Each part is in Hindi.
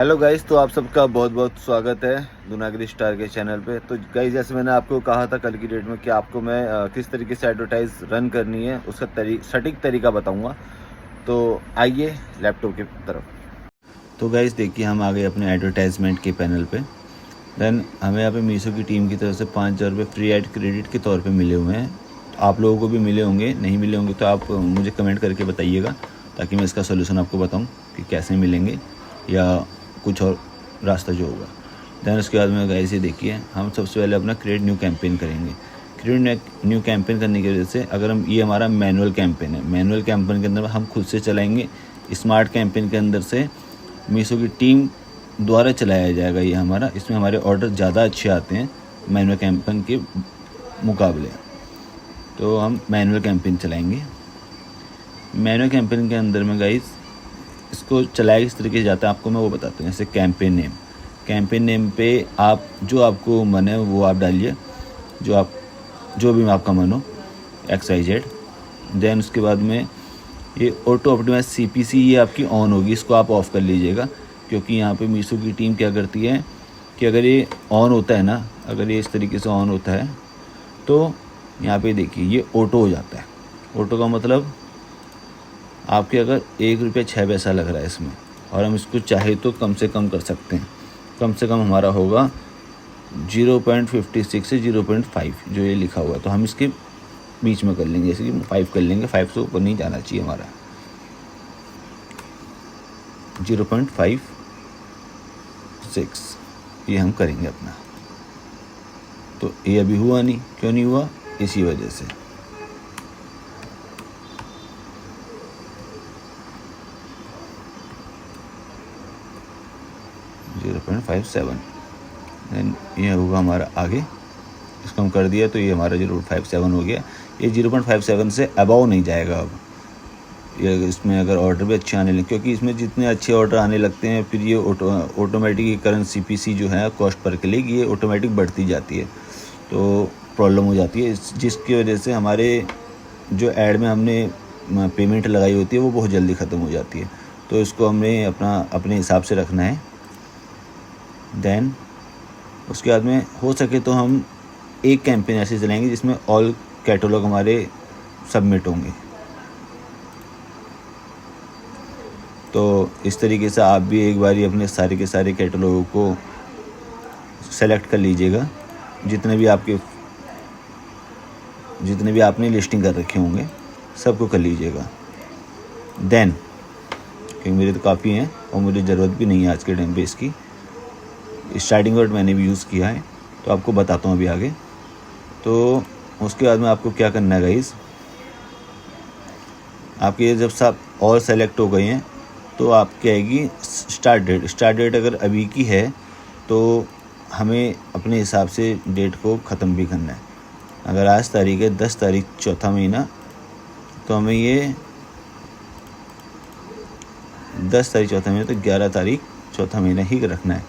हेलो गाइस, तो आप सबका बहुत बहुत स्वागत है दूनागिरी स्टार के चैनल पे। तो गाइस, जैसे मैंने आपको कहा था कल की डेट में कि आपको मैं किस तरीके से एडवर्टाइज रन करनी है उसका सटीक तरीका बताऊंगा। तो आइए लैपटॉप की तरफ। तो गाइस देखिए, हम आ गए अपने एडवर्टाइजमेंट के पैनल पे। देन हमें यहाँ पे मीशो की टीम की तरफ से 5,000 रुपये फ्री एड क्रेडिट के तौर पे मिले हुए हैं। तो आप लोगों को भी मिले होंगे, नहीं मिले होंगे तो आप मुझे कमेंट करके बताइएगा, ताकि मैं इसका सोल्यूशन आपको बताऊँ कि कैसे मिलेंगे या कुछ और रास्ता जो होगा। दैन उसके बाद में गाइस ये देखिए, हम सबसे पहले अपना क्रिएट न्यू कैंपेन करेंगे। क्रिएट न्यू कैंपेन करने की वजह से अगर हम ये हमारा मैनुअल कैंपेन है, मैनुअल कैंपेन के अंदर हम खुद से चलाएंगे। स्मार्ट कैंपेन के अंदर से मीशो की टीम द्वारा चलाया जाएगा ये हमारा। इसमें हमारे ऑर्डर ज़्यादा अच्छे आते हैं मैनुअल कैंपेन के मुकाबले। तो हम मैनुअल कैंपेन चलाएंगे। मैनुअल कैंपेन के अंदर में गाइस इसको चलाया किस तरीके से जाता है आपको मैं वो बताता हूँ। जैसे कैंपेन नेम पे आप जो आपको मन है वो आप डालिए, जो भी आपका मन हो, XYZ। देन उसके बाद में ये ऑटो ऑप्टिमाइज CPC ये आपकी ऑन होगी, इसको आप ऑफ़ कर लीजिएगा। क्योंकि यहाँ पे मीशो की टीम क्या करती है कि अगर ये ऑन होता है ना, अगर ये इस तरीके से ऑन होता है तो यहाँ पे देखिए ये ऑटो हो जाता है। ऑटो का मतलब आपके अगर 1 रुपया 6 पैसा लग रहा है इसमें, और हम इसको चाहे तो कम से कम कर सकते हैं। कम से कम हमारा होगा 0.56 से 0.5 जो ये लिखा हुआ है, तो हम इसके बीच में कर लेंगे। जैसे कि 5 कर लेंगे, 5 से ऊपर नहीं जाना चाहिए हमारा। 0.56 ये हम करेंगे अपना। तो ये अभी हुआ नहीं, क्यों नहीं हुआ? इसी वजह से। देन ये होगा हमारा आगे, इसको हम कर दिया तो ये हमारा 0.57 हो गया। ये 0.57 से अबव नहीं जाएगा अब। ये इसमें अगर ऑर्डर भी अच्छे आने लगे, क्योंकि इसमें जितने अच्छे ऑर्डर आने लगते हैं फिर ये ऑटोमेटिक करंट CPC जो है कॉस्ट पर क्लिक ये ऑटोमेटिक बढ़ती जाती है, तो प्रॉब्लम हो जाती है, जिसकी वजह से हमारे जो ऐड में हमने पेमेंट लगाई होती है वो बहुत जल्दी ख़त्म हो जाती है। तो इसको हमने अपने हिसाब से रखना है। देन उसके बाद में हो सके तो हम एक कैंपेन ऐसे चलाएंगे जिसमें ऑल कैटलॉग हमारे सबमिट होंगे। तो इस तरीके से आप भी एक बारी अपने सारे के सारे कैटलॉगों को सेलेक्ट कर लीजिएगा, जितने भी आपने लिस्टिंग कर रखे होंगे सबको कर लीजिएगा। देन क्योंकि मेरे तो काफ़ी हैं और मुझे ज़रूरत भी नहीं है आज के टाइम पे इसकी। स्टार्टिंग वर्ड मैंने भी यूज़ किया है तो आपको बताता हूँ अभी आगे। तो उसके बाद में आपको क्या करना है गाइस, आपके ये जब सब और सेलेक्ट हो गए हैं तो आपकी आएगी स्टार्ट डेट अगर अभी की है तो हमें अपने हिसाब से डेट को ख़त्म भी करना है। अगर आज तारीख है 10 तारीख चौथा महीना, तो हमें ये 10 तारीख चौथा महीना तो 11 तारीख चौथा महीना ही रखना है,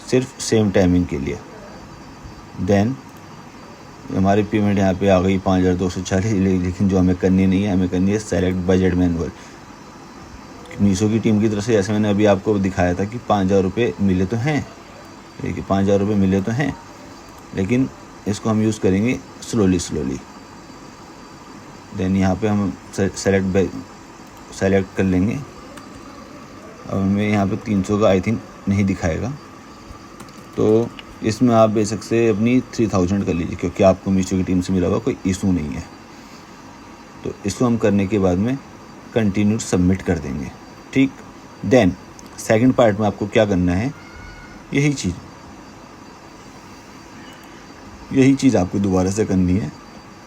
सिर्फ सेम टाइमिंग के लिए। देन हमारी पेमेंट यहाँ पे आ गई 5,240, लेकिन जो हमें करनी नहीं है, हमें करनी है सेलेक्ट बजट मैनुअल। मीशो की टीम की तरफ से जैसे मैंने अभी आपको दिखाया था कि 5,000 रुपये मिले तो हैं, देखिए 5,000 रुपये मिले तो हैं, लेकिन इसको हम यूज़ करेंगे स्लोली। देन यहाँ पे हम सेलेक्ट कर लेंगे। अब हमें यहाँ पे 300 का आई थिंक नहीं दिखाएगा, तो इसमें आप बेशक से अपनी 3,000 कर लीजिए, क्योंकि आपको मीशो की टीम से मिला हुआ कोई इशू नहीं है। तो इसको हम करने के बाद में कंटिन्यू सबमिट कर देंगे, ठीक। देन सेकंड पार्ट में आपको क्या करना है, यही चीज़ आपको दोबारा से करनी है।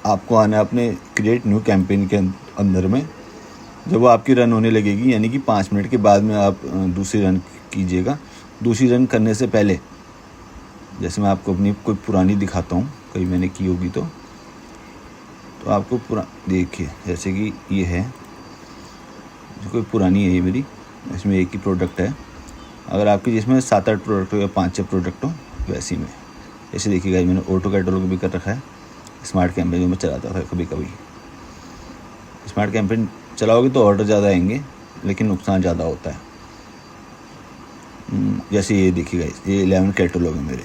आपको आना है अपने क्रिएट न्यू कैंपेन के अंदर में। जब वो आपकी रन होने लगेगी, यानी कि 5 मिनट के बाद में आप दूसरी रन कीजिएगा। दूसरी रन करने से पहले जैसे मैं आपको अपनी कोई पुरानी दिखाता हूँ, कहीं मैंने की होगी तो आपको देखिए, जैसे कि ये है, जो कोई पुरानी है ये मेरी, इसमें एक ही प्रोडक्ट है। अगर आपकी जिसमें 7-8 प्रोडक्ट हो या 5-6 प्रोडक्ट हो, वैसी में ऐसे देखिएगा। मैंने ऑटो कैटलॉग भी कर रखा है। स्मार्ट कैंपेन जो मैं चलाता था कभी कभी, स्मार्ट कैंपेन चलाओगे तो ऑर्डर ज़्यादा आएंगे लेकिन नुकसान ज़्यादा होता है। जैसे ये देखिए गाइस, ये 11 कैटलॉग है मेरे।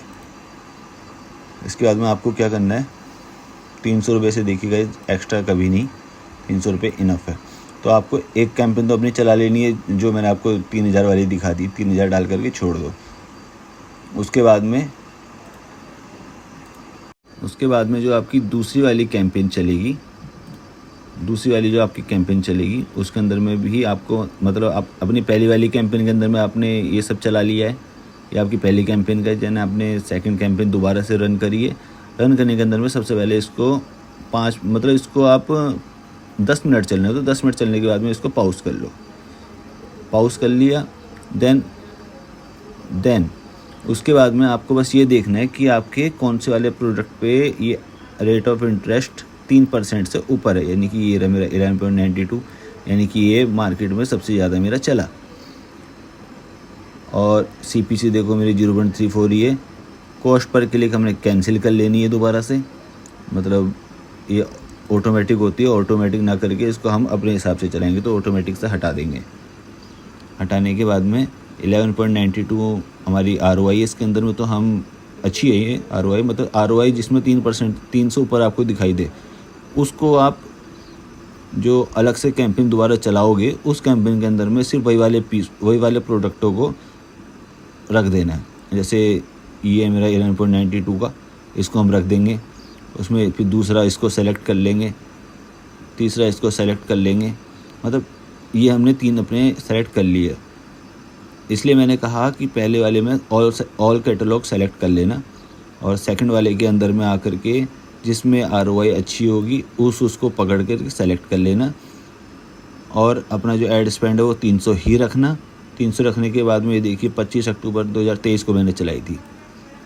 इसके बाद में आपको क्या करना है, 300 रुपये से देखिए गाइस, एक्स्ट्रा कभी नहीं, 300 रुपये इनफ है। तो आपको एक कैंपेन तो अपनी चला लेनी है, जो मैंने आपको 3000 वाली दिखा दी, 3000 डाल करके छोड़ दो। उसके बाद में जो आपकी दूसरी वाली कैंपेन चलेगी, उसके अंदर में भी आपको, मतलब आप अपनी पहली वाली कैंपेन के अंदर में आपने ये सब चला लिया है, ये आपकी पहली कैंपेन का, जैसे आपने सेकंड कैंपेन दोबारा से रन करिए। रन करने के अंदर में सबसे पहले इसको इसको आप 10 मिनट चलने हो, तो 10 मिनट चलने के बाद में इसको पॉज कर लो। पॉज कर लिया, देन उसके बाद में आपको बस ये देखना है कि आपके कौन से वाले प्रोडक्ट पे ये रेट ऑफ इंटरेस्ट 3% से ऊपर है, यानी कि ये रहा मेरा 11.92, यानी कि ये मार्केट में सबसे ज़्यादा मेरा चला। और CPC देखो मेरी 0.34 ही है। कॉस्ट पर क्लिक हमने कैंसिल कर लेनी है दोबारा से, मतलब ये ऑटोमेटिक होती है, ऑटोमेटिक ना करके इसको हम अपने हिसाब से चलाएंगे, तो ऑटोमेटिक से हटा देंगे। हटाने के बाद में 11.92 हमारी ROI है इसके अंदर में, तो हम अच्छी है ये ROI, मतलब ROI जिसमें 3% 3 से ऊपर आपको दिखाई दे, उसको आप जो अलग से कैंपेन दोबारा चलाओगे, उस कैंपेन के अंदर में सिर्फ वही वाले प्रोडक्टों को रख देना है। जैसे ये मेरा 11.92 का, इसको हम रख देंगे उसमें, फिर दूसरा इसको सेलेक्ट कर लेंगे, तीसरा इसको सेलेक्ट कर लेंगे, मतलब ये हमने 3 अपने सेलेक्ट कर लिए। इसलिए मैंने कहा कि पहले वाले में ऑल कैटलॉग सेलेक्ट कर लेना, और सेकंड वाले के अंदर में आकर के जिसमें ROI अच्छी होगी उसको पकड़ कर सेलेक्ट कर लेना, और अपना जो एड स्पेंड है वो 300 ही रखना। 300 रखने के बाद में ये देखिए 25 अक्टूबर 2023 को मैंने चलाई थी,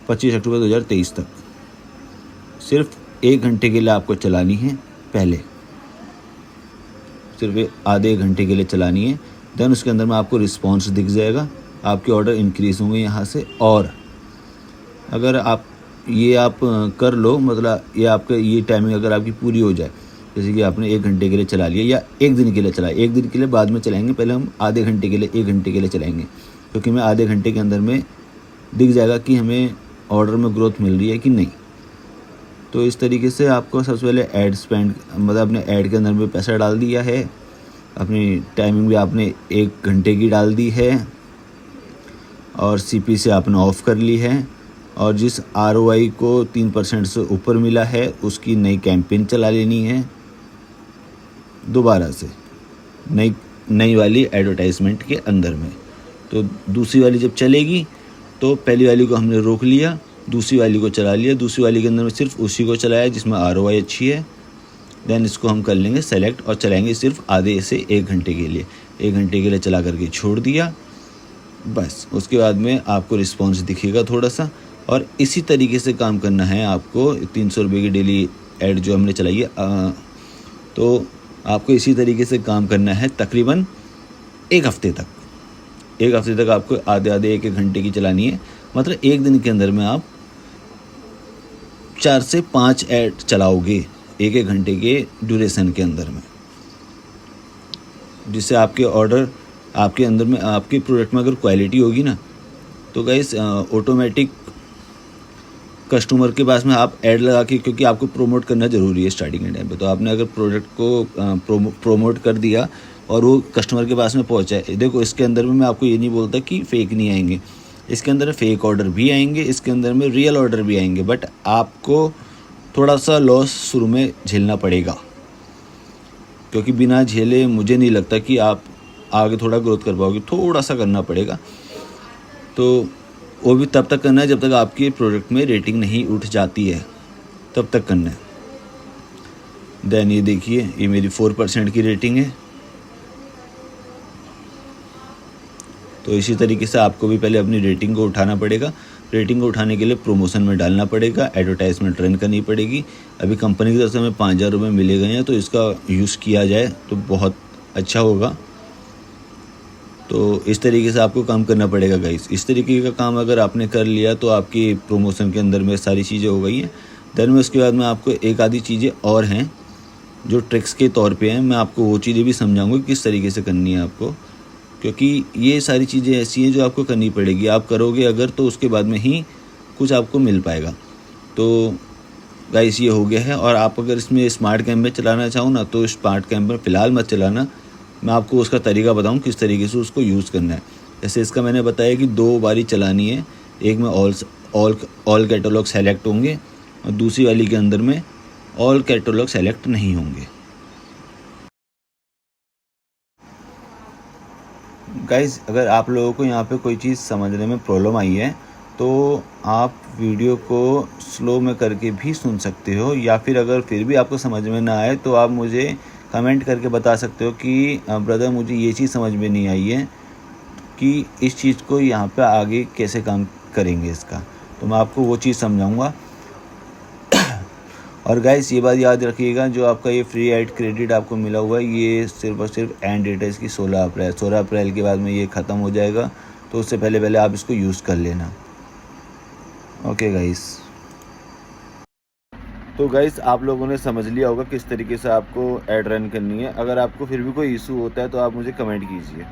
25 अक्टूबर 2023 तक सिर्फ 1 घंटे के लिए आपको चलानी है, पहले सिर्फ आधे घंटे के लिए चलानी है। देन उसके अंदर में आपको रिस्पॉन्स दिख जाएगा, आपके ऑर्डर इंक्रीज़ होंगे यहाँ से। और अगर आप कर लो, मतलब ये आपका ये टाइमिंग अगर आपकी पूरी हो जाए, जैसे कि आपने 1 घंटे के लिए चला लिया या 1 दिन के लिए चला, 1 दिन के लिए बाद में चलाएंगे, पहले हम आधे घंटे के लिए 1 घंटे के लिए चलाएंगे, क्योंकि हमें आधे घंटे के अंदर में दिख जाएगा कि हमें ऑर्डर में ग्रोथ मिल रही है कि नहीं। तो इस तरीके से आपको सबसे पहले ऐड स्पेंड, मतलब अपने ऐड के अंदर में पैसा डाल दिया है, अपनी टाइमिंग भी आपने 1 घंटे की डाल दी है, और CPC आपने ऑफ़ कर ली है, और जिस ROI को 3% से ऊपर मिला है उसकी नई कैंपेन चला लेनी है दोबारा से, नई वाली एडवर्टाइजमेंट के अंदर में। तो दूसरी वाली जब चलेगी तो पहली वाली को हमने रोक लिया, दूसरी वाली को चला लिया, दूसरी वाली के अंदर में सिर्फ उसी को चलाया जिसमें ROI अच्छी है। देन इसको हम कर लेंगे सेलेक्ट, और चलाएंगे सिर्फ आधे से 1 घंटे के लिए, 1 घंटे के लिए चला करके छोड़ दिया बस। उसके बाद में आपको रिस्पॉन्स दिखेगा थोड़ा सा, और इसी तरीके से काम करना है आपको। 300 रुपये की डेली ऐड जो हमने चलाई है, तो आपको इसी तरीके से काम करना है तकरीबन 1 हफ्ते तक। 1 हफ्ते तक आपको आधे 1 घंटे की चलानी है, मतलब 1 दिन के अंदर में आप 4 से 5 ऐड चलाओगे 1 घंटे के ड्यूरेशन के अंदर में, जिससे आपके ऑर्डर, आपके अंदर में, आपके प्रोडक्ट में अगर क्वालिटी होगी ना, तो गाइस ऑटोमेटिक कस्टमर के पास में आप ऐड लगा के, क्योंकि आपको प्रोमोट करना ज़रूरी है स्टार्टिंग के टाइम पे, तो आपने अगर प्रोडक्ट को प्रोमोट कर दिया और वो कस्टमर के पास में पहुंचा है, देखो इसके अंदर में मैं आपको ये नहीं बोलता कि फ़ेक नहीं आएंगे, इसके अंदर फेक ऑर्डर भी आएंगे, इसके अंदर में रियल ऑर्डर भी आएंगे, बट आपको थोड़ा सा लॉस शुरू में झेलना पड़ेगा, क्योंकि बिना झेले मुझे नहीं लगता कि आप आगे थोड़ा ग्रोथ कर पाओगे, थोड़ा सा करना पड़ेगा। तो वो भी तब तक करना है जब तक आपकी प्रोडक्ट में रेटिंग नहीं उठ जाती है, तब तक करना है। देन ये देखिए, ये मेरी 4% की रेटिंग है। तो इसी तरीके से आपको भी पहले अपनी रेटिंग को उठाना पड़ेगा। रेटिंग को उठाने के लिए प्रमोशन में डालना पड़ेगा, एडवर्टाइजमेंट रन करनी पड़ेगी। अभी कंपनी की तरफ से हमें 5000 रुपये मिले गए हैं, तो इसका यूज़ किया जाए तो बहुत अच्छा होगा। तो इस तरीके से आपको काम करना पड़ेगा गाइस। इस तरीके का काम अगर आपने कर लिया तो आपकी प्रमोशन के अंदर में सारी चीज़ें हो गई हैं। देन में उसके बाद में आपको एक आधी चीज़ें और हैं जो ट्रिक्स के तौर पे हैं, मैं आपको वो चीज़ें भी समझाऊंगा किस तरीके से करनी है आपको। क्योंकि ये सारी चीज़ें ऐसी हैं जो आपको करनी पड़ेगी। आप करोगे अगर तो उसके बाद में ही कुछ आपको मिल पाएगा। तो गाइस ये हो गया है। और आप अगर इसमें स्मार्ट कैमरे चलाना चाहो ना तो स्मार्ट कैमरा फ़िलहाल मत चलाना। मैं आपको उसका तरीका बताऊँ किस तरीके से उसको यूज़ करना है। जैसे इसका मैंने बताया कि 2 बारी चलानी है। एक में ऑल कैटलॉग सेलेक्ट होंगे और दूसरी वाली के अंदर में ऑल कैटलॉग सेलेक्ट नहीं होंगे। गाइस अगर आप लोगों को यहाँ पे कोई चीज़ समझने में प्रॉब्लम आई है तो आप वीडियो को स्लो में करके भी सुन सकते हो, या फिर अगर फिर भी आपको समझ में ना आए तो आप मुझे कमेंट करके बता सकते हो कि ब्रदर मुझे ये चीज़ समझ में नहीं आई है कि इस चीज़ को यहाँ पे आगे कैसे काम करेंगे इसका, तो मैं आपको वो चीज़ समझाऊंगा। और गाइस ये बात याद रखिएगा, जो आपका ये फ्री ऐड क्रेडिट आपको मिला हुआ है ये सिर्फ और सिर्फ एंड डेट है इसकी 16 अप्रैल के बाद में ये ख़त्म हो जाएगा। तो उससे पहले आप इसको यूज़ कर लेना। Okay guys. तो गाइस आप लोगों ने समझ लिया होगा किस तरीके से आपको ऐड रन करनी है। अगर आपको फिर भी कोई इशू होता है तो आप मुझे कमेंट कीजिए।